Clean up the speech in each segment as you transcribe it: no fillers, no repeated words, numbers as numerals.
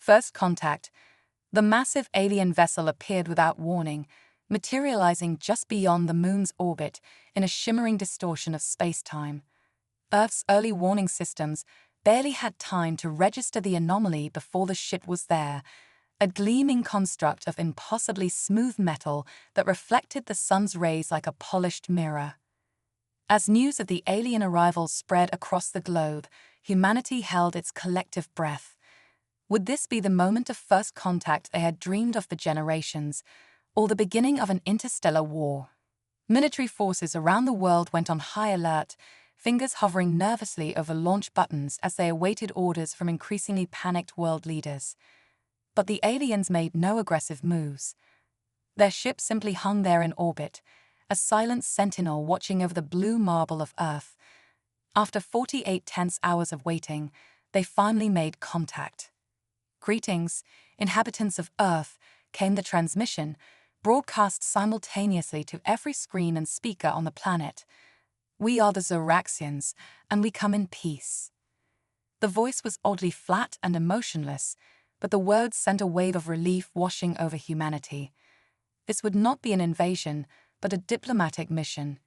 First contact. The massive alien vessel appeared without warning, materializing just beyond the moon's orbit in a shimmering distortion of space-time. Earth's early warning systems barely had time to register the anomaly before the ship was there, a gleaming construct of impossibly smooth metal that reflected the sun's rays like a polished mirror. As news of the alien arrival spread across the globe, humanity held its collective breath. Would this be the moment of first contact they had dreamed of for generations, or the beginning of an interstellar war? Military forces around the world went on high alert, fingers hovering nervously over launch buttons as they awaited orders from increasingly panicked world leaders. But the aliens made no aggressive moves. Their ship simply hung there in orbit, a silent sentinel watching over the blue marble of Earth. After 48 tense hours of waiting, they finally made contact. "Greetings, inhabitants of Earth," came the transmission, broadcast simultaneously to every screen and speaker on the planet. "We are the Zoraxians, and we come in peace." The voice was oddly flat and emotionless, but the words sent a wave of relief washing over humanity. This would not be an invasion, but a diplomatic mission.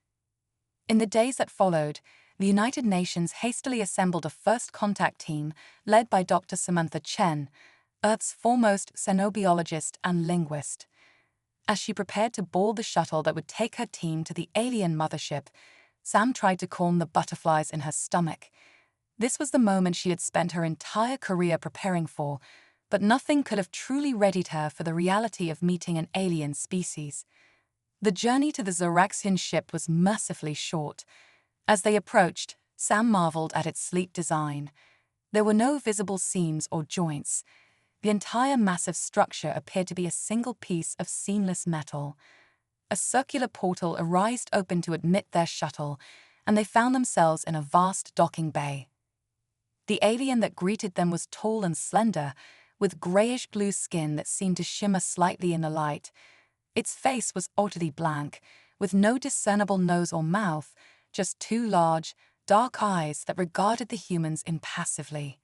In the days that followed, the United Nations hastily assembled a first contact team led by Dr. Samantha Chen, Earth's foremost xenobiologist and linguist. As she prepared to board the shuttle that would take her team to the alien mothership, Sam tried to calm the butterflies in her stomach. This was the moment she had spent her entire career preparing for, but nothing could have truly readied her for the reality of meeting an alien species. The journey to the Zoraxian ship was mercifully short. As they approached, Sam marveled at its sleek design. There were no visible seams or joints. The entire massive structure appeared to be a single piece of seamless metal. A circular portal arised open to admit their shuttle, and they found themselves in a vast docking bay. The alien that greeted them was tall and slender, with grayish-blue skin that seemed to shimmer slightly in the light. Its face was oddly blank, with no discernible nose or mouth, just two large, dark eyes that regarded the humans impassively.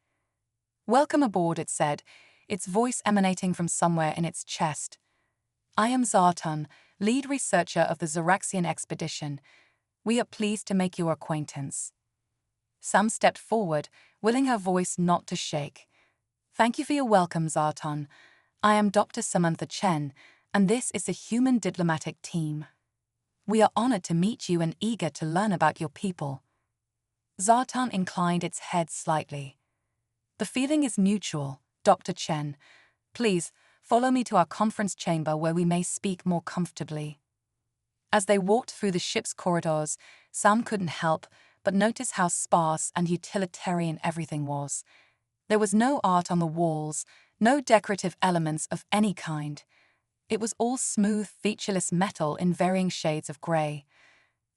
"Welcome aboard," it said, its voice emanating from somewhere in its chest. "I am Zartan, lead researcher of the Zoraxian expedition. We are pleased to make your acquaintance." Sam stepped forward, willing her voice not to shake. "Thank you for your welcome, Zartan. I am Dr. Samantha Chen, and this is the human diplomatic team. We are honored to meet you and eager to learn about your people." Zartan inclined its head slightly. "The feeling is mutual, Dr. Chen. Please, follow me to our conference chamber where we may speak more comfortably." As they walked through the ship's corridors, Sam couldn't help but notice how sparse and utilitarian everything was. There was no art on the walls, no decorative elements of any kind. It was all smooth, featureless metal in varying shades of gray.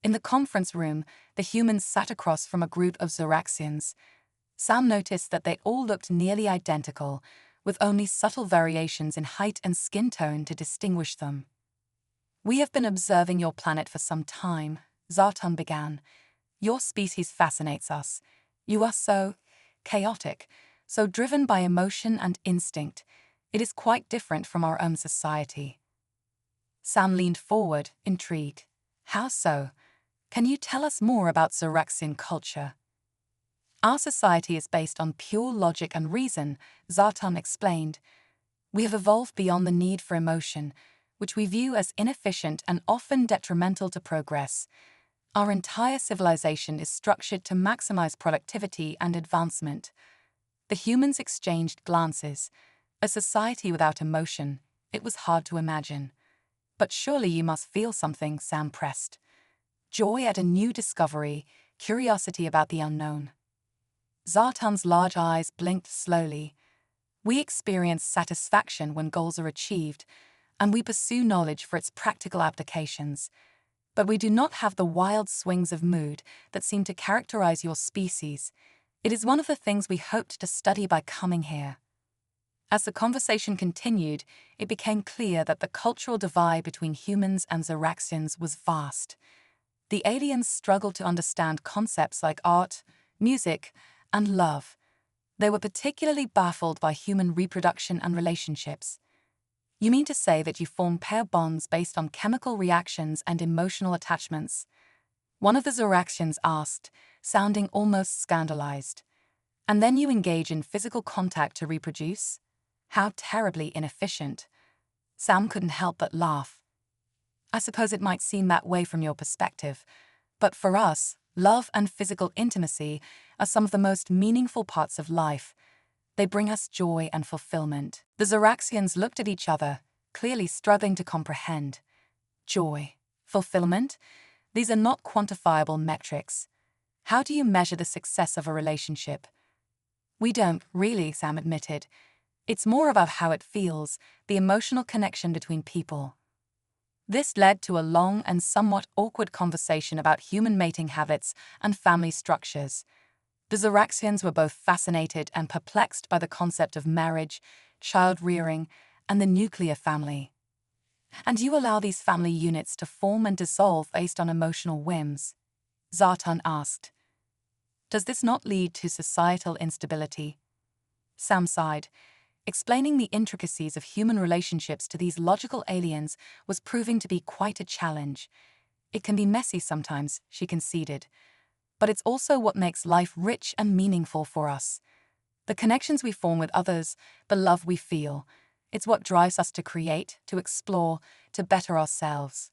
In the conference room, the humans sat across from a group of Zoraxians. Sam noticed that they all looked nearly identical, with only subtle variations in height and skin tone to distinguish them. "We have been observing your planet for some time," Zartan began. "Your species fascinates us. You are so chaotic, so driven by emotion and instinct. It is quite different from our own society." Sam leaned forward, intrigued. "How so? Can you tell us more about Zoraxian culture?" "Our society is based on pure logic and reason," Zartan explained. "We have evolved beyond the need for emotion, which we view as inefficient and often detrimental to progress. Our entire civilization is structured to maximize productivity and advancement." The humans exchanged glances. A society without emotion, it was hard to imagine. "But surely you must feel something," Sam pressed. "Joy at a new discovery, curiosity about the unknown." Zartan's large eyes blinked slowly. "We experience satisfaction when goals are achieved, and we pursue knowledge for its practical applications. But we do not have the wild swings of mood that seem to characterize your species. It is one of the things we hoped to study by coming here." As the conversation continued, it became clear that the cultural divide between humans and Zoraxians was vast. The aliens struggled to understand concepts like art, music, and love, They were particularly baffled by human reproduction and relationships. You mean to say that you form pair bonds based on chemical reactions and emotional attachments? One of the Zoraxians asked, sounding almost scandalized. And then you engage in physical contact to reproduce? How terribly inefficient. Sam couldn't help but laugh. I suppose it might seem that way from your perspective, but for us, love and physical intimacy are some of the most meaningful parts of life. They bring us joy and fulfillment. The Zoraxians looked at each other, clearly struggling to comprehend. Joy, fulfillment? These are not quantifiable metrics. How do you measure the success of a relationship? We don't, really, Sam admitted. It's more about how it feels, the emotional connection between people. This led to a long and somewhat awkward conversation about human mating habits and family structures. The Zoraxians were both fascinated and perplexed by the concept of marriage, child-rearing, and the nuclear family. And you allow these family units to form and dissolve based on emotional whims? Zartan asked. Does this not lead to societal instability? Sam sighed. Explaining the intricacies of human relationships to these logical aliens was proving to be quite a challenge. It can be messy sometimes, she conceded. But it's also what makes life rich and meaningful for us. The connections we form with others, the love we feel, it's what drives us to create, to explore, to better ourselves.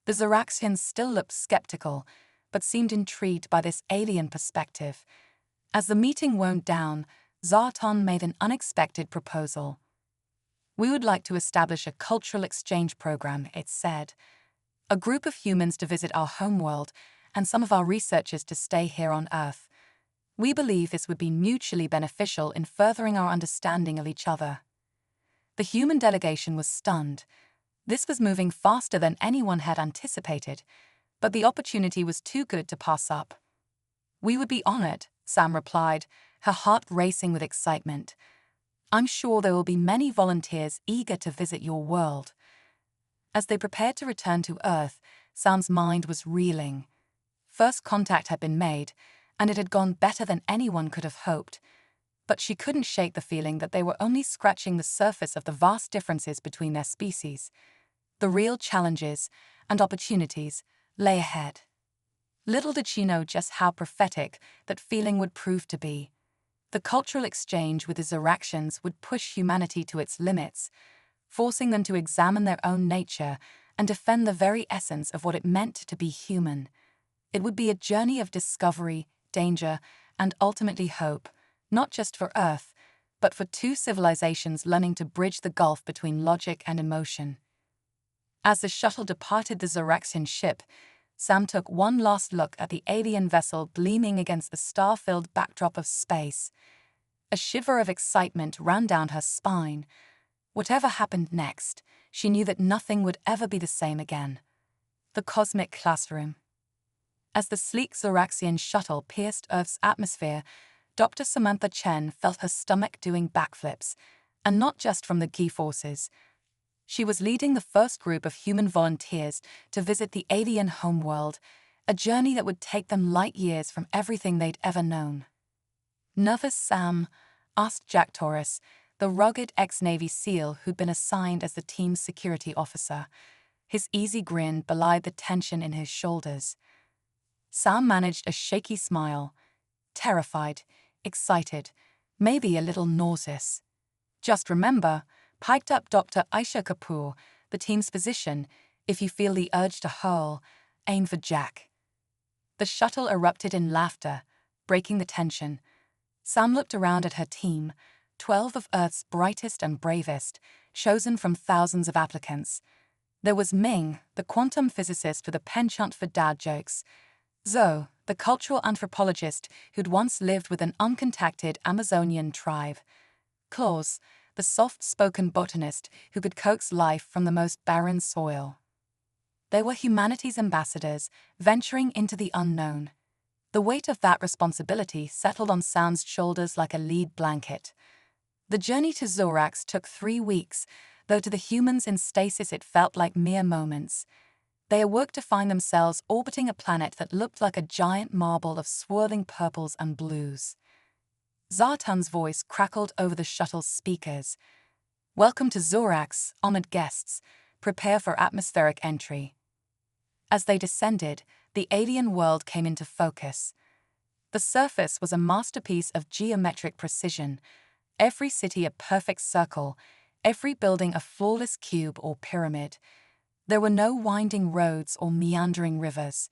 The Zoraxians still looked skeptical, but seemed intrigued by this alien perspective. As the meeting wound down, Zartan made an unexpected proposal. We would like to establish a cultural exchange program, it said. A group of humans to visit our homeworld, and some of our researchers to stay here on Earth. We believe this would be mutually beneficial in furthering our understanding of each other. The human delegation was stunned. This was moving faster than anyone had anticipated, but the opportunity was too good to pass up. We would be honored, Sam replied, her heart racing with excitement. I'm sure there will be many volunteers eager to visit your world. As they prepared to return to Earth, Sam's mind was reeling. First contact had been made, and it had gone better than anyone could have hoped. But she couldn't shake the feeling that they were only scratching the surface of the vast differences between their species. The real challenges and opportunities lay ahead. Little did she know just how prophetic that feeling would prove to be. The cultural exchange with the Zoraxians would push humanity to its limits, forcing them to examine their own nature and defend the very essence of what it meant to be human. It would be a journey of discovery, danger, and ultimately hope, not just for Earth, but for two civilizations learning to bridge the gulf between logic and emotion. As the shuttle departed the Zoraxian ship, Sam took one last look at the alien vessel gleaming against the star-filled backdrop of space. A shiver of excitement ran down her spine. Whatever happened next, she knew that nothing would ever be the same again. The cosmic classroom. As the sleek Zoraxian shuttle pierced Earth's atmosphere, Dr. Samantha Chen felt her stomach doing backflips, and not just from the G-forces. She was leading the first group of human volunteers to visit the alien homeworld, a journey that would take them light years from everything they'd ever known. Nervous Sam? Asked Jack Torres, the rugged ex-Navy SEAL who'd been assigned as the team's security officer. His easy grin belied the tension in his shoulders. Sam managed a shaky smile. Terrified, excited, maybe a little nauseous. Just remember, piped up Dr. Aisha Kapoor, the team's physician, if you feel the urge to hurl, aim for Jack. The shuttle erupted in laughter, breaking the tension. Sam looked around at her team, 12 of Earth's brightest and bravest, chosen from thousands of applicants. There was Ming, the quantum physicist with a penchant for dad jokes. Zoe, the cultural anthropologist who'd once lived with an uncontacted Amazonian tribe. Claus, the soft-spoken botanist who could coax life from the most barren soil. They were humanity's ambassadors, venturing into the unknown. The weight of that responsibility settled on Sam's shoulders like a lead blanket. The journey to Zorax took 3 weeks, though to the humans in stasis it felt like mere moments. They awoke to find themselves orbiting a planet that looked like a giant marble of swirling purples and blues. Zartan's voice crackled over the shuttle's speakers. "Welcome to Zorax, honored guests. Prepare for atmospheric entry." As they descended, the alien world came into focus. The surface was a masterpiece of geometric precision, every city a perfect circle, every building a flawless cube or pyramid. There were no winding roads or meandering rivers.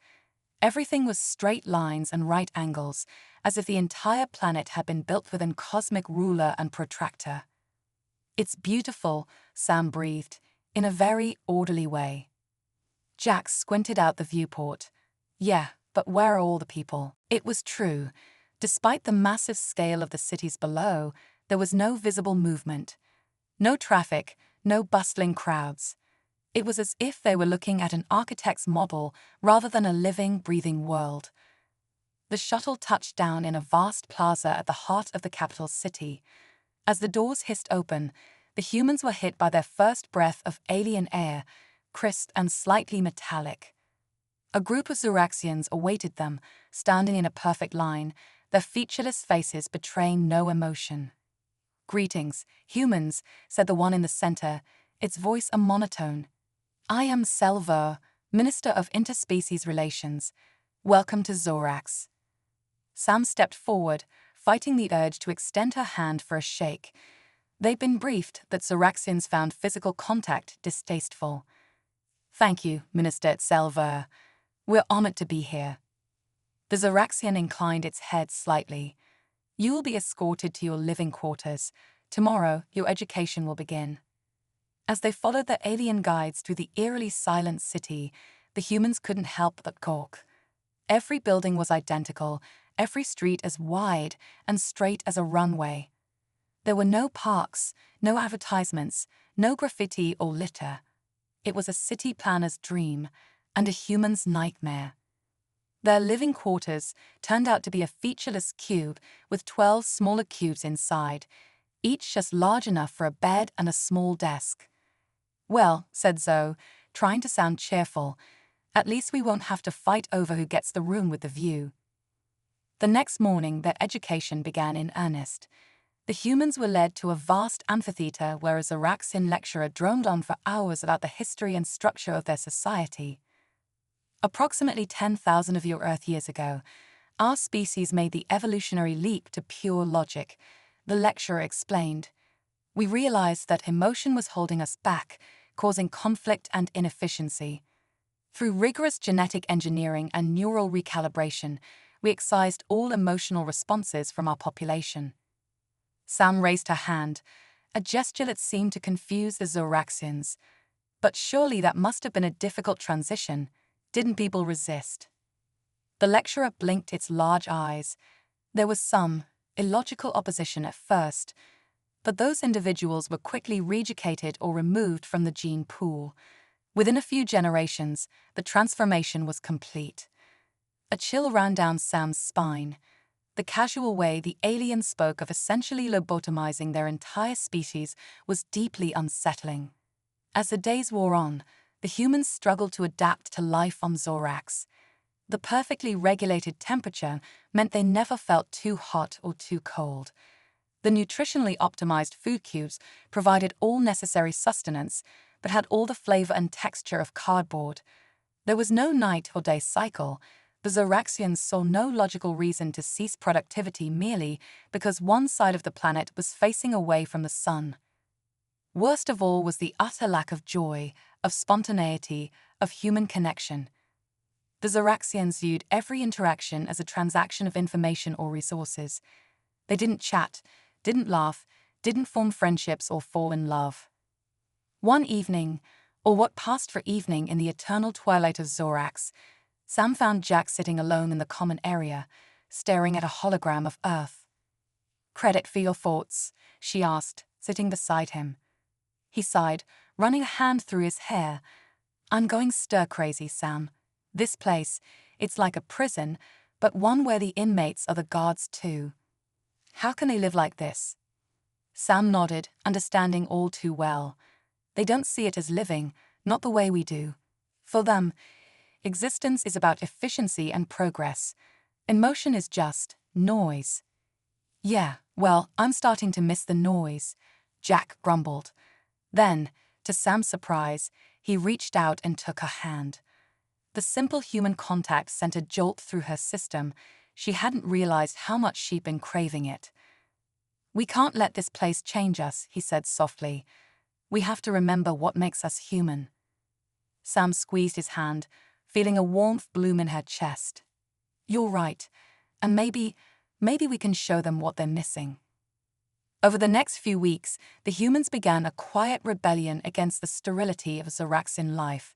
Everything was straight lines and right angles, as if the entire planet had been built within cosmic ruler and protractor. "It's beautiful," Sam breathed, in a very orderly way. Jack squinted out the viewport. "Yeah, but where are all the people?" It was true. Despite the massive scale of the cities below, there was no visible movement. No traffic, no bustling crowds. It was as if they were looking at an architect's model rather than a living, breathing world. The shuttle touched down in a vast plaza at the heart of the capital city. As the doors hissed open, the humans were hit by their first breath of alien air, crisp and slightly metallic. A group of Zoraxians awaited them, standing in a perfect line, their featureless faces betraying no emotion. "Greetings, humans," said the one in the center, its voice a monotone. "I am Selver, Minister of Interspecies Relations. Welcome to Zorax." Sam stepped forward, fighting the urge to extend her hand for a shake. They'd been briefed that Zoraxians found physical contact distasteful. "Thank you, Minister Selver. We're honored to be here." The Zoraxian inclined its head slightly. "You will be escorted to your living quarters. Tomorrow, your education will begin." As they followed the alien guides through the eerily silent city, the humans couldn't help but gawk. Every building was identical, every street as wide and straight as a runway. There were no parks, no advertisements, no graffiti or litter. It was a city planner's dream and a human's nightmare. Their living quarters turned out to be a featureless cube with 12 smaller cubes inside, each just large enough for a bed and a small desk. "Well," said Zoe, trying to sound cheerful, "at least we won't have to fight over who gets the room with the view." The next morning, their education began in earnest. The humans were led to a vast amphitheater where a Zoraxian lecturer droned on for hours about the history and structure of their society. "Approximately 10,000 of your Earth years ago, our species made the evolutionary leap to pure logic," the lecturer explained. "We realized that emotion was holding us back, causing conflict and inefficiency. Through rigorous genetic engineering and neural recalibration, we excised all emotional responses from our population." Sam raised her hand, a gesture that seemed to confuse the Zoraxians. "But surely that must have been a difficult transition. Didn't people resist?" The lecturer blinked its large eyes. There was some illogical opposition at first, but those individuals were quickly reeducated or removed from the gene pool. Within a few generations, the transformation was complete. A chill ran down Sam's spine. The casual way the aliens spoke of essentially lobotomizing their entire species was deeply unsettling. As the days wore on, the humans struggled to adapt to life on Zorax. The perfectly regulated temperature meant they never felt too hot or too cold. The nutritionally optimized food cubes provided all necessary sustenance, but had all the flavor and texture of cardboard. There was no night or day cycle. The Zoraxians saw no logical reason to cease productivity merely because one side of the planet was facing away from the sun. Worst of all was the utter lack of joy, of spontaneity, of human connection. The Zoraxians viewed every interaction as a transaction of information or resources. They didn't chat, didn't laugh, didn't form friendships or fall in love. One evening, or what passed for evening in the eternal twilight of Zorax, Sam found Jack sitting alone in the common area, staring at a hologram of Earth. "Credit for your thoughts?" she asked, sitting beside him. He sighed, running a hand through his hair. "I'm going stir-crazy, Sam. This place, it's like a prison, but one where the inmates are the guards too. How can they live like this?" Sam nodded, understanding all too well. They don't see it as living, not the way we do. For them, existence is about efficiency and progress. Emotion is just noise. "Yeah, Well, I'm starting to miss the noise, Jack grumbled. Then, to Sam's surprise, he reached out and took her hand. The simple human contact sent a jolt through her system. She hadn't realized how much she'd been craving it. "We can't let this place change us," he said softly. "We have to remember what makes us human." Sam squeezed his hand, feeling a warmth bloom in her chest. "You're right, and maybe we can show them what they're missing." Over the next few weeks, the humans began a quiet rebellion against the sterility of Zoraxian life.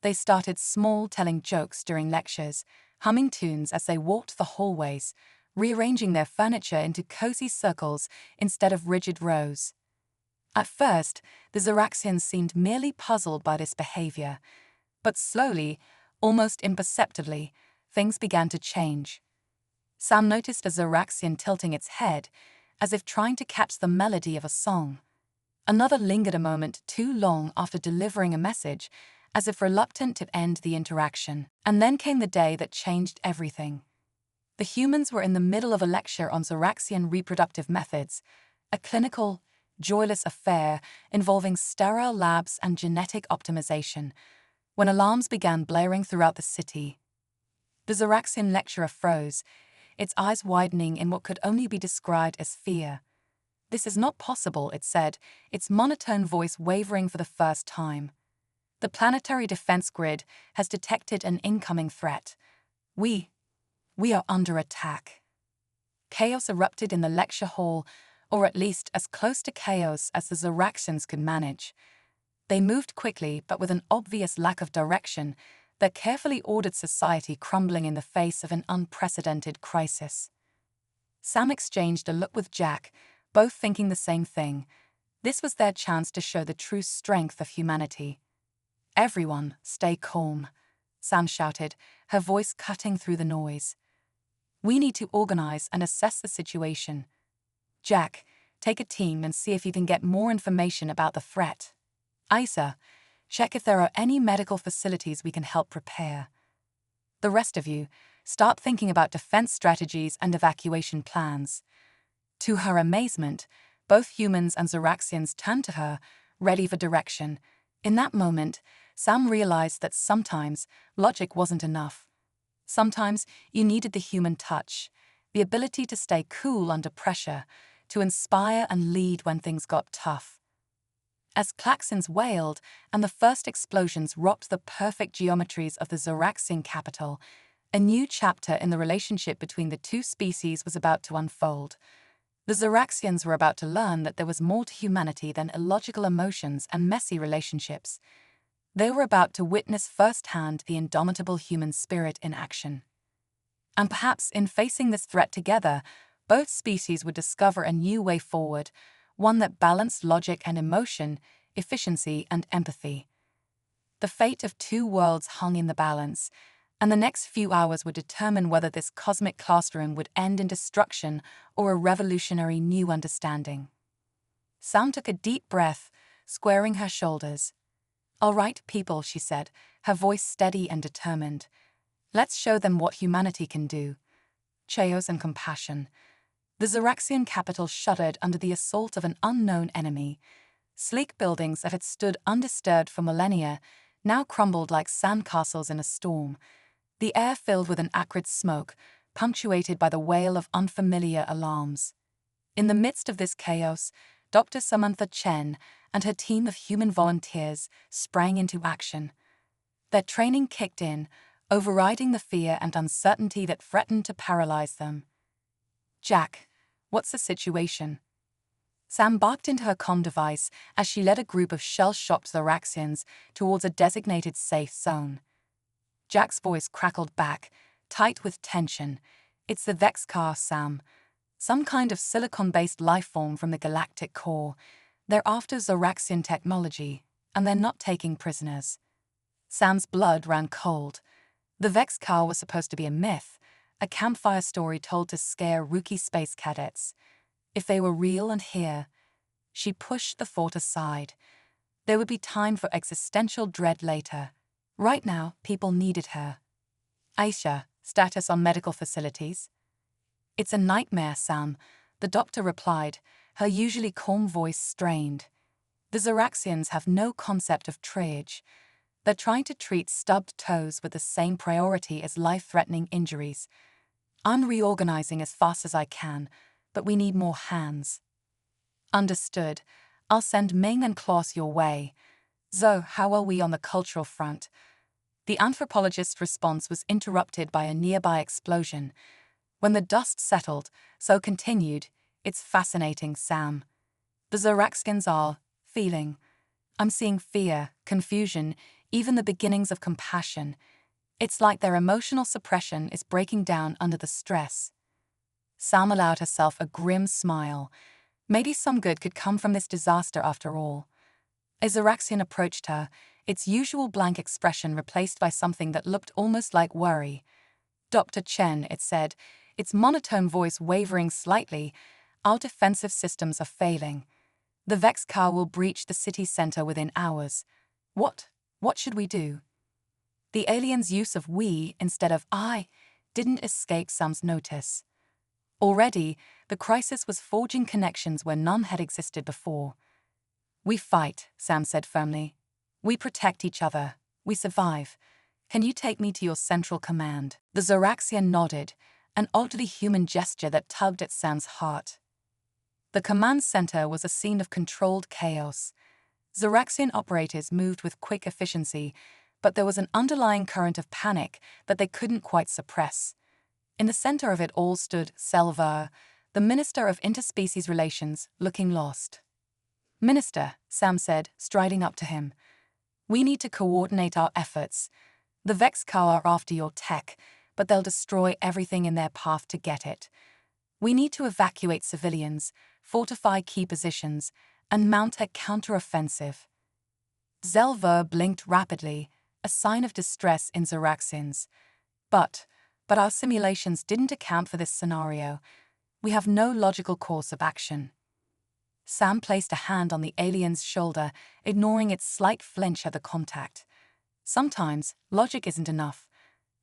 They started small, telling jokes during lectures, humming tunes as they walked the hallways, rearranging their furniture into cozy circles instead of rigid rows. At first, the Zoraxians seemed merely puzzled by this behavior, but slowly, almost imperceptibly, things began to change. Sam noticed a Zoraxian tilting its head, as if trying to catch the melody of a song. Another lingered a moment too long after delivering a message, as if reluctant to end the interaction. And then came the day that changed everything. The humans were in the middle of a lecture on Zoraxian reproductive methods, a clinical, joyless affair involving sterile labs and genetic optimization, when alarms began blaring throughout the city. The Zoraxian lecturer froze, its eyes widening in what could only be described as fear. "This is not possible," it said, its monotone voice wavering for the first time. "The planetary defense grid has detected an incoming threat. We are under attack." Chaos erupted in the lecture hall, or at least as close to chaos as the Zoraxians could manage. They moved quickly, but with an obvious lack of direction, their carefully ordered society crumbling in the face of an unprecedented crisis. Sam exchanged a look with Jack, both thinking the same thing. This was their chance to show the true strength of humanity. "Everyone, stay calm," Sam shouted, her voice cutting through the noise. "We need to organize and assess the situation. Jack, take a team and see if you can get more information about the threat. Isa, check if there are any medical facilities we can help prepare. The rest of you, start thinking about defense strategies and evacuation plans." To her amazement, both humans and Zoraxians turned to her, ready for direction. In that moment, Sam realized that sometimes logic wasn't enough. Sometimes you needed the human touch, the ability to stay cool under pressure, to inspire and lead when things got tough. As klaxons wailed and the first explosions rocked the perfect geometries of the Zoraxian capital, a new chapter in the relationship between the two species was about to unfold. The Zoraxians were about to learn that there was more to humanity than illogical emotions and messy relationships. They were about to witness firsthand the indomitable human spirit in action. And perhaps in facing this threat together, both species would discover a new way forward, one that balanced logic and emotion, efficiency and empathy. The fate of two worlds hung in the balance, and the next few hours would determine whether this cosmic classroom would end in destruction or a revolutionary new understanding. Sam took a deep breath, squaring her shoulders. "All right, people," she said, her voice steady and determined. "Let's show them what humanity can do. Chaos and compassion." The Zoraxian capital shuddered under the assault of an unknown enemy. Sleek buildings that had stood undisturbed for millennia now crumbled like sandcastles in a storm. The air filled with an acrid smoke, punctuated by the wail of unfamiliar alarms. In the midst of this chaos, Dr. Samantha Chen and her team of human volunteers sprang into action. Their training kicked in, overriding the fear and uncertainty that threatened to paralyze them. "Jack, what's the situation?" Sam barked into her comm device as she led a group of shell-shocked Zoraxians towards a designated safe zone. Jack's voice crackled back, tight with tension. "It's the Vexcar, Sam. Some kind of silicon-based life form from the galactic core. They're after Zoraxian technology, and they're not taking prisoners." Sam's blood ran cold. The Vexcar was supposed to be a myth, a campfire story told to scare rookie space cadets. If they were real and here, she pushed the thought aside. There would be time for existential dread later. Right now, people needed her. "Aisha, status on medical facilities?" "It's a nightmare, Sam. the doctor replied, her usually calm voice strained. The Zoraxians have no concept of triage. They're trying to treat stubbed toes with the same priority as life-threatening injuries. I'm reorganizing as fast as I can, but we need more hands. Understood. I'll send Ming and Klaus your way. Zo, how are we on the cultural front? The anthropologist's response was interrupted by a nearby explosion. When the dust settled, Zo continued, "It's fascinating, Sam. The Zoraxians are feeling. I'm seeing fear, confusion, even the beginnings of compassion. It's like their emotional suppression is breaking down under the stress." Sam allowed herself a grim smile. Maybe some good could come from this disaster after all. A Zoraxian approached her, its usual blank expression replaced by something that looked almost like worry. "Dr. Chen," it said, its monotone voice wavering slightly, "our defensive systems are failing. The Vex car will breach the city center within hours. What should we do?" The alien's use of "we" instead of "I" didn't escape Sam's notice. Already, the crisis was forging connections where none had existed before. "We fight," Sam said firmly. "We protect each other. We survive. Can you take me to your central command?" The Zoraxian nodded, an oddly human gesture that tugged at Sam's heart. The command center was a scene of controlled chaos. Zoraxian operators moved with quick efficiency, but there was an underlying current of panic that they couldn't quite suppress. In the center of it all stood Selvar, the Minister of Interspecies Relations, looking lost. "Minister," Sam said, striding up to him, "we need to coordinate our efforts. The Vexcar are after your tech, but they'll destroy everything in their path to get it. We need to evacuate civilians, fortify key positions, and mount a counteroffensive." Zelver blinked rapidly, a sign of distress in Zoraxians. But our simulations didn't account for this scenario. We have no logical course of action." Sam placed a hand on the alien's shoulder, ignoring its slight flinch at the contact. "Sometimes logic isn't enough.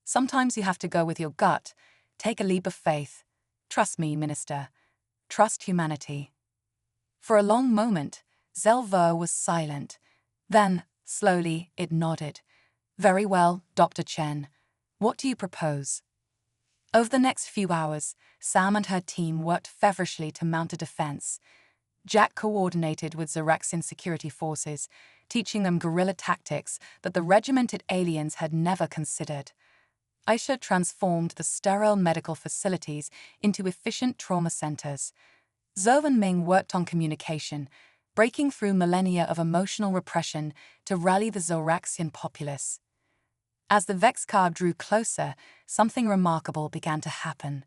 Sometimes you have to go with your gut, take a leap of faith. Trust me, Minister. Trust humanity." For a long moment, Zelver was silent. Then, slowly, it nodded. "Very well, Dr. Chen. What do you propose?" Over the next few hours, Sam and her team worked feverishly to mount a defense. Jack coordinated with Zoraxian security forces, teaching them guerrilla tactics that the regimented aliens had never considered. Aisha transformed the sterile medical facilities into efficient trauma centers. Zhou and Ming worked on communication, breaking through millennia of emotional repression to rally the Zoraxian populace. As the Vexcar drew closer, something remarkable began to happen.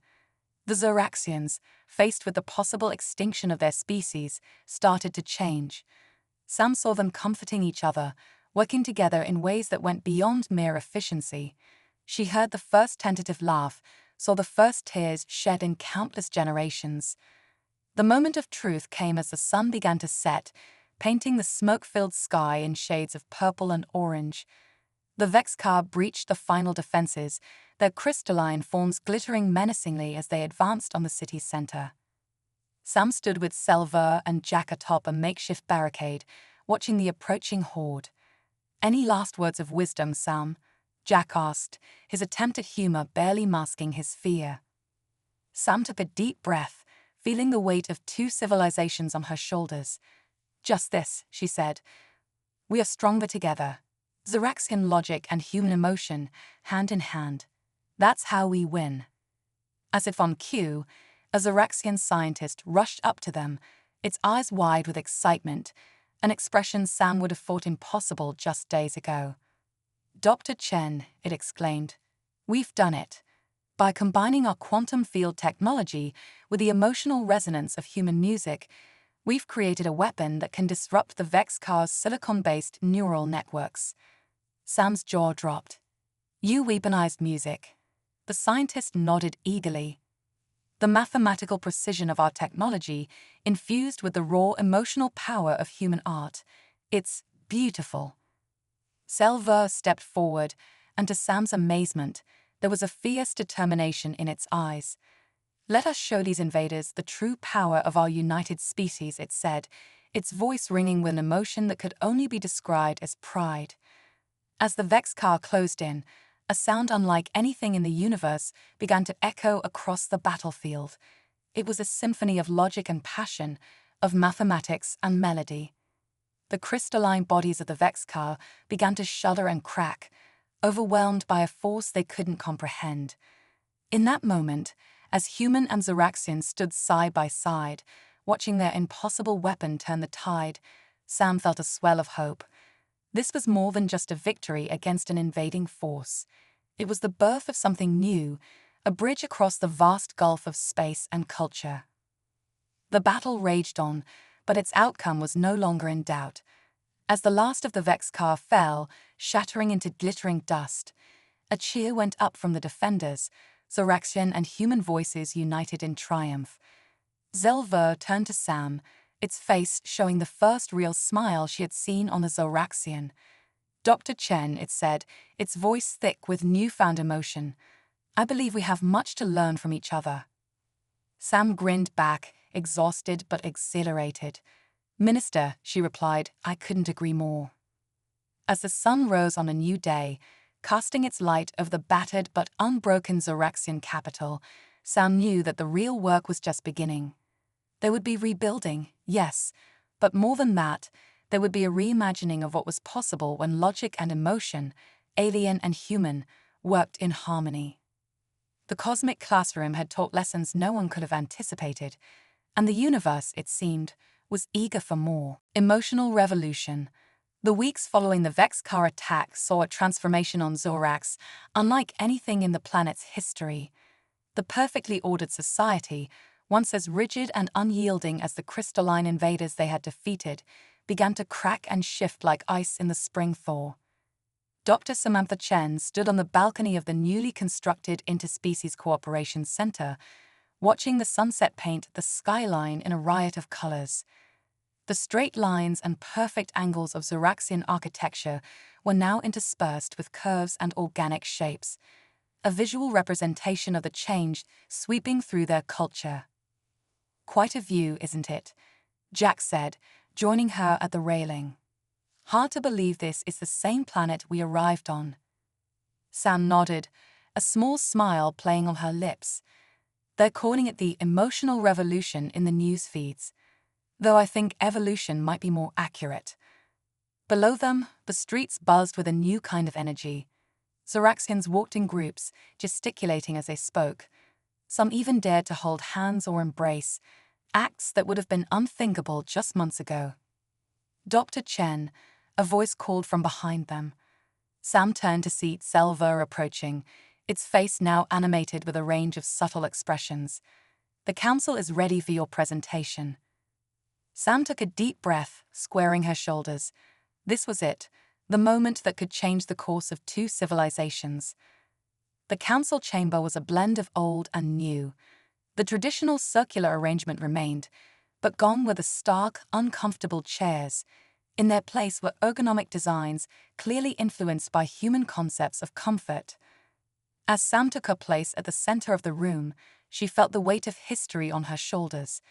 The Zoraxians, faced with the possible extinction of their species, started to change. Sam saw them comforting each other, working together in ways that went beyond mere efficiency. She heard the first tentative laugh, saw the first tears shed in countless generations. The moment of truth came as the sun began to set, painting the smoke-filled sky in shades of purple and orange. The Vexcar breached the final defenses, their crystalline forms glittering menacingly as they advanced on the city's center. Sam stood with Selver and Jack atop a makeshift barricade, watching the approaching horde. "Any last words of wisdom, Sam?" Jack asked, his attempt at humor barely masking his fear. Sam took a deep breath, feeling the weight of two civilizations on her shoulders. "Just this," she said. "We are stronger together. Zoraxian logic and human emotion, hand in hand. That's how we win." As if on cue, a Zoraxian scientist rushed up to them, its eyes wide with excitement, an expression Sam would have thought impossible just days ago. "Dr. Chen," it exclaimed, "we've done it. By combining our quantum field technology with the emotional resonance of human music, we've created a weapon that can disrupt the Vexcar's silicon-based neural networks." Sam's jaw dropped. "You weaponized music." The scientist nodded eagerly. "The mathematical precision of our technology infused with the raw emotional power of human art. It's beautiful." Selver stepped forward, and to Sam's amazement, there was a fierce determination in its eyes. Let us show these invaders the true power of our united species, it said, its voice ringing with an emotion that could only be described as pride. As the Vex car closed in, a sound unlike anything in the universe began to echo across the battlefield. It was a symphony of logic and passion, of mathematics and melody. The crystalline bodies of the Vex car began to shudder and crack, overwhelmed by a force they couldn't comprehend. In that moment, as human and Zoraxian stood side by side, watching their impossible weapon turn the tide, Sam felt a swell of hope. This was more than just a victory against an invading force. It was the birth of something new, a bridge across the vast gulf of space and culture. The battle raged on, but its outcome was no longer in doubt. As the last of the Vex car fell, shattering into glittering dust, a cheer went up from the defenders, Zoraxian and human voices united in triumph. Zelver turned to Sam, its face showing the first real smile she had seen on the Zoraxian. "Dr. Chen," it said, its voice thick with newfound emotion, "I believe we have much to learn from each other." Sam grinned back, exhausted but exhilarated. "Minister," she replied, "I couldn't agree more." As the sun rose on a new day, casting its light over the battered but unbroken Zoraxian capital, Sam knew that the real work was just beginning. There would be rebuilding, yes, but more than that, there would be a reimagining of what was possible when logic and emotion, alien and human, worked in harmony. The cosmic classroom had taught lessons no one could have anticipated, and the universe, it seemed, was eager for more. Emotional revolution. The weeks following the Vex car attack saw a transformation on Zorax unlike anything in the planet's history. The perfectly ordered society, once as rigid and unyielding as the crystalline invaders they had defeated, began to crack and shift like ice in the spring thaw. Dr. Samantha Chen stood on the balcony of the newly constructed Interspecies Cooperation Center, watching the sunset paint the skyline in a riot of colors. The straight lines and perfect angles of Zoraxian architecture were now interspersed with curves and organic shapes, a visual representation of the change sweeping through their culture. "Quite a view, isn't it?" Jack said, joining her at the railing. "Hard to believe this is the same planet we arrived on." Sam nodded, a small smile playing on her lips. "They're calling it the emotional revolution in the news feeds, though I think evolution might be more accurate." Below them, the streets buzzed with a new kind of energy. Zoraxians walked in groups, gesticulating as they spoke. Some even dared to hold hands or embrace, acts that would have been unthinkable just months ago. "Dr. Chen," a voice called from behind them. Sam turned to see Zelver approaching, its face now animated with a range of subtle expressions. "The council is ready for your presentation." Sam took a deep breath, squaring her shoulders. This was it, the moment that could change the course of two civilizations. The council chamber was a blend of old and new. The traditional circular arrangement remained, but gone were the stark, uncomfortable chairs. In their place were ergonomic designs clearly influenced by human concepts of comfort. As Sam took her place at the center of the room, she felt the weight of history on her shoulders.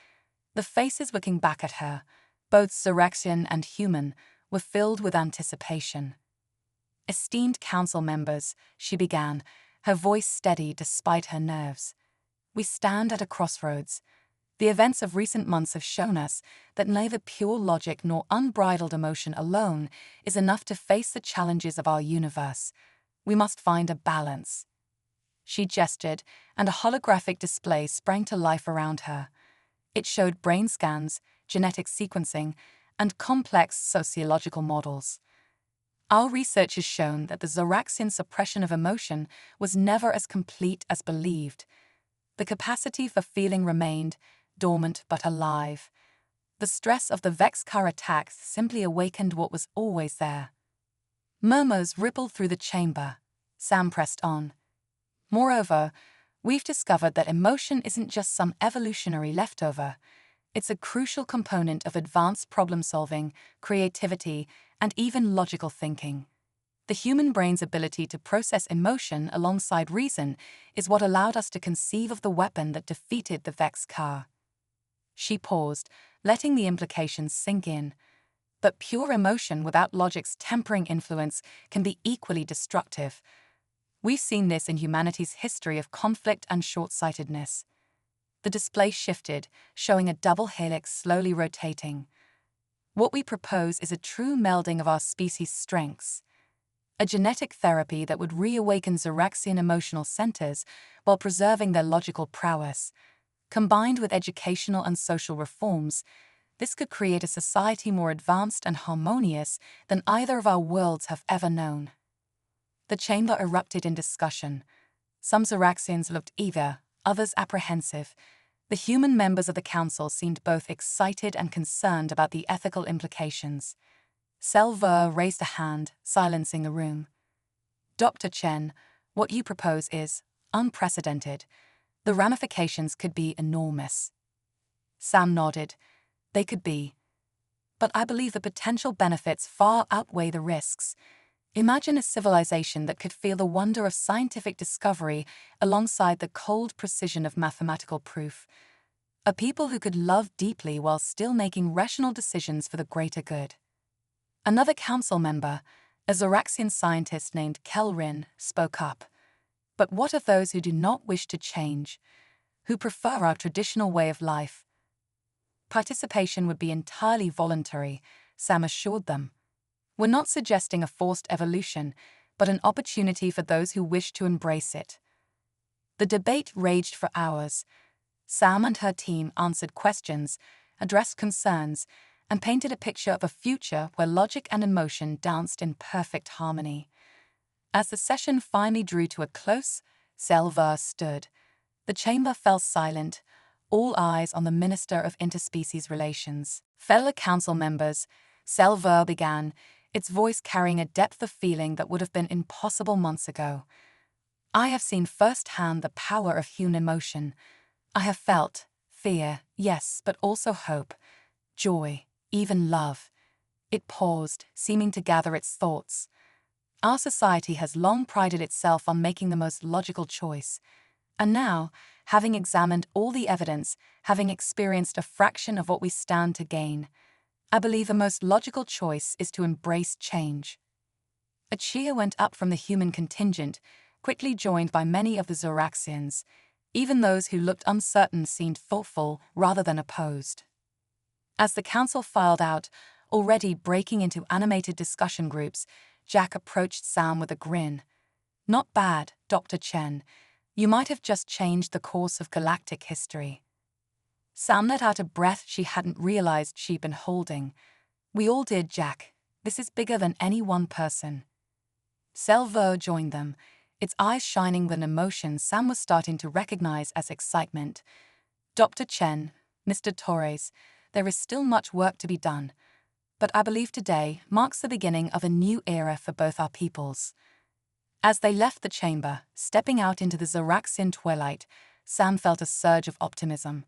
The faces looking back at her, both Zoraxian and human, were filled with anticipation. "Esteemed council members," she began, her voice steady despite her nerves. "We stand at a crossroads. The events of recent months have shown us that neither pure logic nor unbridled emotion alone is enough to face the challenges of our universe. We must find a balance." She gestured, and a holographic display sprang to life around her. It showed brain scans, genetic sequencing, and complex sociological models. "Our research has shown that the Zoraxian suppression of emotion was never as complete as believed. The capacity for feeling remained, dormant but alive. The stress of the Vex car attack simply awakened what was always there." Murmurs rippled through the chamber. Sam pressed on. "Moreover, we've discovered that emotion isn't just some evolutionary leftover. It's a crucial component of advanced problem-solving, creativity, and even logical thinking. The human brain's ability to process emotion alongside reason is what allowed us to conceive of the weapon that defeated the Vex car. She paused, letting the implications sink in. But pure emotion without logic's tempering influence can be equally destructive. We've seen this in humanity's history of conflict and short-sightedness. The display shifted, showing a double helix slowly rotating. What we propose is a true melding of our species' strengths. A genetic therapy that would reawaken Zoraxian emotional centers while preserving their logical prowess. Combined with educational and social reforms, this could create a society more advanced and harmonious than either of our worlds have ever known. The chamber erupted in discussion. Some Zoraxians looked eager, others apprehensive. The human members of the council seemed both excited and concerned about the ethical implications. Selver raised a hand, silencing the room. Dr. Chen, what you propose is unprecedented. The ramifications could be enormous. Sam nodded. They could be. But I believe the potential benefits far outweigh the risks. Imagine a civilization that could feel the wonder of scientific discovery alongside the cold precision of mathematical proof. A people who could love deeply while still making rational decisions for the greater good. Another council member, a Zoraxian scientist named Kelrin, spoke up. But what of those who do not wish to change, who prefer our traditional way of life? Participation would be entirely voluntary, Sam assured them. We're not suggesting a forced evolution, but an opportunity for those who wish to embrace it. The debate raged for hours. Sam and her team answered questions, addressed concerns, and painted a picture of a future where logic and emotion danced in perfect harmony. As the session finally drew to a close, Selver stood. The chamber fell silent, all eyes on the Minister of Interspecies Relations. Fellow council members, Selver began, its voice carrying a depth of feeling that would have been impossible months ago. I have seen firsthand the power of human emotion. I have felt fear, yes, but also hope, joy, even love. It paused, seeming to gather its thoughts. Our society has long prided itself on making the most logical choice. And now, having examined all the evidence, having experienced a fraction of what we stand to gain, I believe the most logical choice is to embrace change. A cheer went up from the human contingent, quickly joined by many of the Zoraxians. Even those who looked uncertain seemed thoughtful rather than opposed. As the council filed out, already breaking into animated discussion groups, Jack approached Sam with a grin. Not bad, Dr. Chen. You might have just changed the course of galactic history. Sam let out a breath she hadn't realized she'd been holding. We all did, Jack. This is bigger than any one person. Selver joined them, its eyes shining with an emotion Sam was starting to recognize as excitement. Dr. Chen, Mr. Torres, there is still much work to be done. But I believe today marks the beginning of a new era for both our peoples. As they left the chamber, stepping out into the Zoraxian twilight, Sam felt a surge of optimism.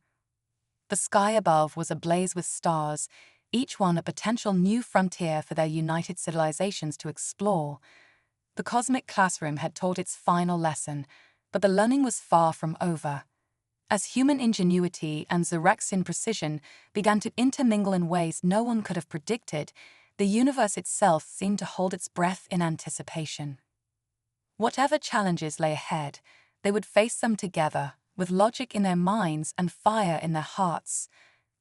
The sky above was ablaze with stars, each one a potential new frontier for their united civilizations to explore. The cosmic classroom had taught its final lesson, but the learning was far from over. As human ingenuity and Zoraxian precision began to intermingle in ways no one could have predicted, the universe itself seemed to hold its breath in anticipation. Whatever challenges lay ahead, they would face them together, with logic in their minds and fire in their hearts.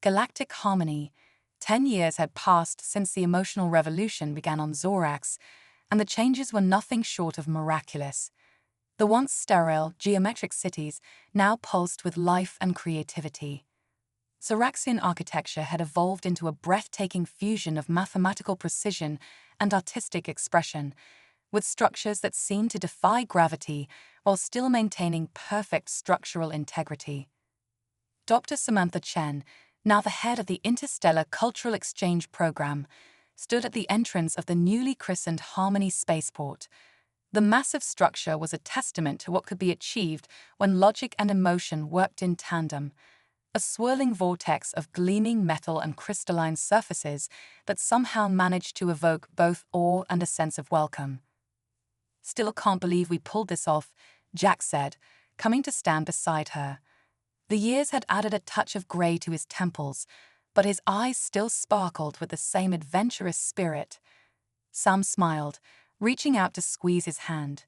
Galactic harmony. 10 years had passed since the emotional revolution began on Zorax, and the changes were nothing short of miraculous. The once sterile, geometric cities now pulsed with life and creativity. Zoraxian architecture had evolved into a breathtaking fusion of mathematical precision and artistic expression, with structures that seemed to defy gravity while still maintaining perfect structural integrity. Dr. Samantha Chen, now the head of the Interstellar Cultural Exchange Program, stood at the entrance of the newly christened Harmony Spaceport. The massive structure was a testament to what could be achieved when logic and emotion worked in tandem, a swirling vortex of gleaming metal and crystalline surfaces that somehow managed to evoke both awe and a sense of welcome. Still can't believe we pulled this off, Jack said, coming to stand beside her. The years had added a touch of grey to his temples, but his eyes still sparkled with the same adventurous spirit. Sam smiled, reaching out to squeeze his hand.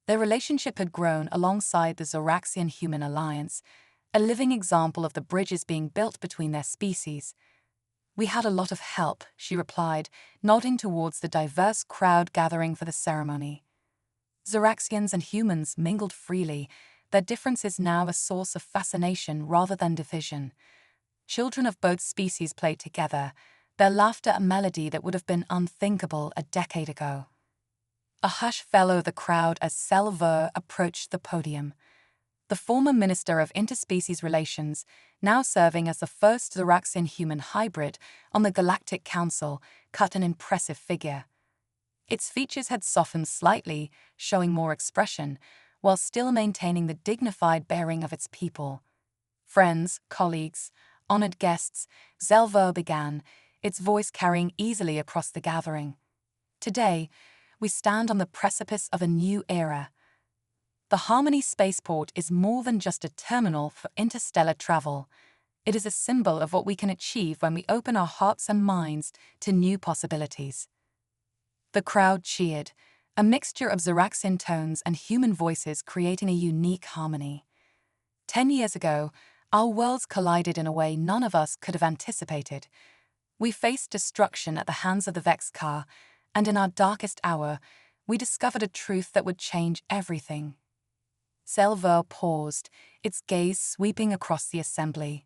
Their relationship had grown alongside the Zoraxian-human alliance, a living example of the bridges being built between their species. "We had a lot of help," she replied, nodding towards the diverse crowd gathering for the ceremony. Zoraxians and humans mingled freely, their differences now a source of fascination rather than division. Children of both species played together, their laughter a melody that would have been unthinkable a decade ago. A hush fell over the crowd as Selver approached the podium. The former Minister of Interspecies Relations, now serving as the first Zoraxian-human hybrid on the Galactic Council, cut an impressive figure. Its features had softened slightly, showing more expression, while still maintaining the dignified bearing of its people. "Friends, colleagues, honored guests," Zelver began, its voice carrying easily across the gathering. "Today, we stand on the precipice of a new era. The Harmony Spaceport is more than just a terminal for interstellar travel. It is a symbol of what we can achieve when we open our hearts and minds to new possibilities." The crowd cheered, a mixture of Zoraxian tones and human voices creating a unique harmony. 10 years ago, our worlds collided in a way none of us could have anticipated. We faced destruction at the hands of the Vexkar, and in our darkest hour, we discovered a truth that would change everything. Selver paused, its gaze sweeping across the assembly.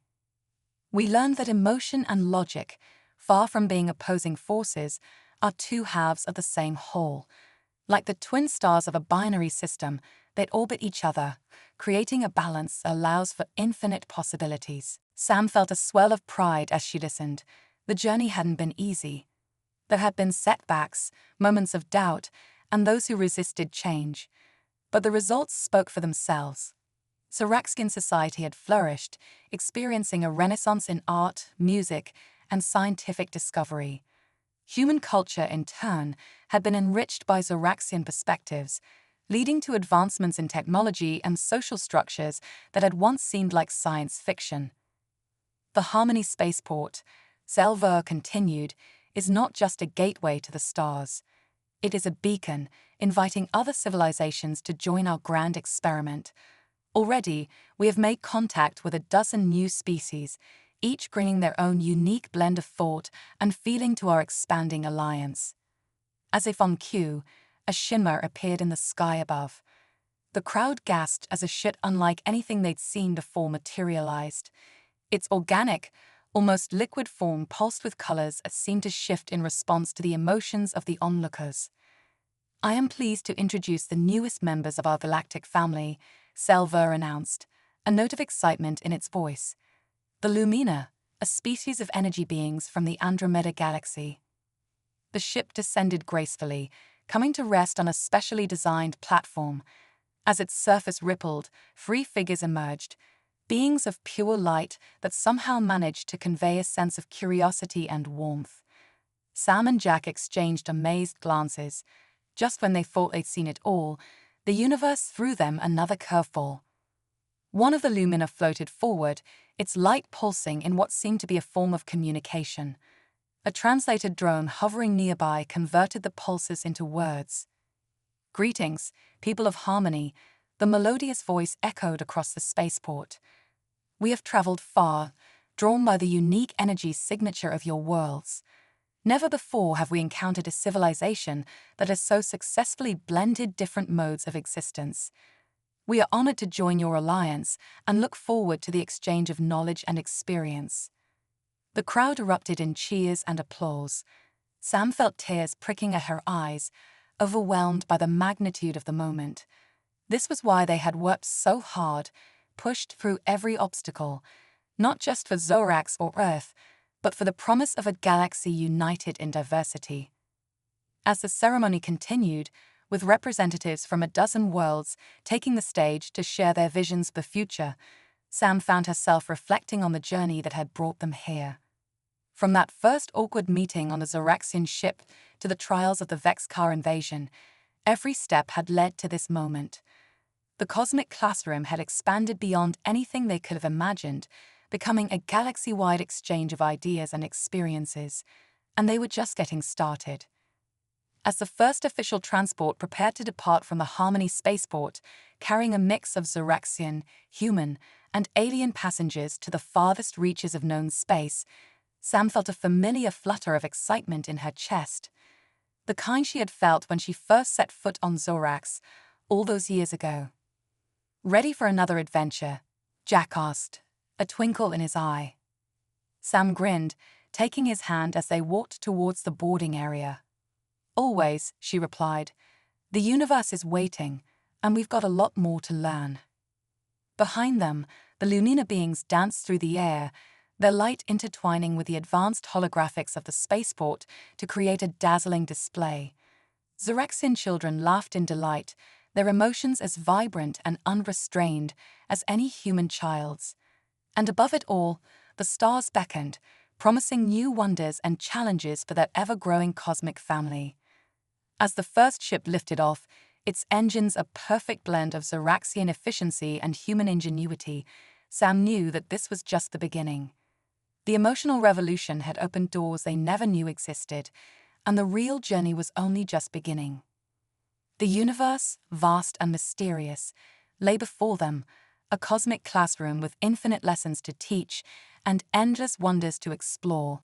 "We learned that emotion and logic, far from being opposing forces, are two halves of the same whole. Like the twin stars of a binary system, they orbit each other, creating a balance that allows for infinite possibilities." Sam felt a swell of pride as she listened. The journey hadn't been easy. There had been setbacks, moments of doubt, and those who resisted change. But the results spoke for themselves. Zoraxian society had flourished, experiencing a renaissance in art, music, and scientific discovery. Human culture, in turn, had been enriched by Zoraxian perspectives, leading to advancements in technology and social structures that had once seemed like science fiction. "The Harmony Spaceport," Selver continued, "is not just a gateway to the stars. It is a beacon, inviting other civilizations to join our grand experiment. Already, we have made contact with a dozen new species, each bringing their own unique blend of thought and feeling to our expanding alliance." As if on cue, a shimmer appeared in the sky above. The crowd gasped as a ship unlike anything they'd seen before materialized. Its organic, almost liquid form pulsed with colors that seemed to shift in response to the emotions of the onlookers. "I am pleased to introduce the newest members of our galactic family," Selver announced, a note of excitement in its voice. "The Lumina, a species of energy beings from the Andromeda Galaxy." The ship descended gracefully, coming to rest on a specially designed platform. As its surface rippled, 3 figures emerged, beings of pure light that somehow managed to convey a sense of curiosity and warmth. Sam and Jack exchanged amazed glances. Just when they thought they'd seen it all, the universe threw them another curveball. One of the Lumina floated forward, its light pulsing in what seemed to be a form of communication. A translated drone hovering nearby converted the pulses into words. "Greetings, people of Harmony," the melodious voice echoed across the spaceport. "We have traveled far, drawn by the unique energy signature of your worlds. Never before have we encountered a civilization that has so successfully blended different modes of existence. We are honored to join your alliance and look forward to the exchange of knowledge and experience." The crowd erupted in cheers and applause. Sam felt tears pricking at her eyes, overwhelmed by the magnitude of the moment. This was why they had worked so hard, pushed through every obstacle, not just for Zorax or Earth, but for the promise of a galaxy united in diversity. As the ceremony continued, with representatives from a dozen worlds taking the stage to share their visions of the future, Sam found herself reflecting on the journey that had brought them here. From that first awkward meeting on the Zoraxian ship to the trials of the Vexkar invasion, Every step had led to this moment. The cosmic classroom had expanded beyond anything they could have imagined, becoming a galaxy-wide exchange of ideas and experiences, and they were just getting started. As the first official transport prepared to depart from the Harmony spaceport, carrying a mix of Zoraxian, human, and alien passengers to the farthest reaches of known space, Sam felt a familiar flutter of excitement in her chest, the kind she had felt when she first set foot on Zorax all those years ago. "Ready for another adventure?" Jack asked, a twinkle in his eye. Sam grinned, taking his hand as they walked towards the boarding area. "Always," she replied. "The universe is waiting, and we've got a lot more to learn." Behind them, the Lunina beings danced through the air, their light intertwining with the advanced holographics of the spaceport to create a dazzling display. Zoraxian children laughed in delight, their emotions as vibrant and unrestrained as any human child's. And above it all, the stars beckoned, promising new wonders and challenges for that ever-growing cosmic family. As the first ship lifted off, its engines a perfect blend of Zoraxian efficiency and human ingenuity, Sam knew that this was just the beginning. The emotional revolution had opened doors they never knew existed, and the real journey was only just beginning. The universe, vast and mysterious, lay before them, a cosmic classroom with infinite lessons to teach and endless wonders to explore.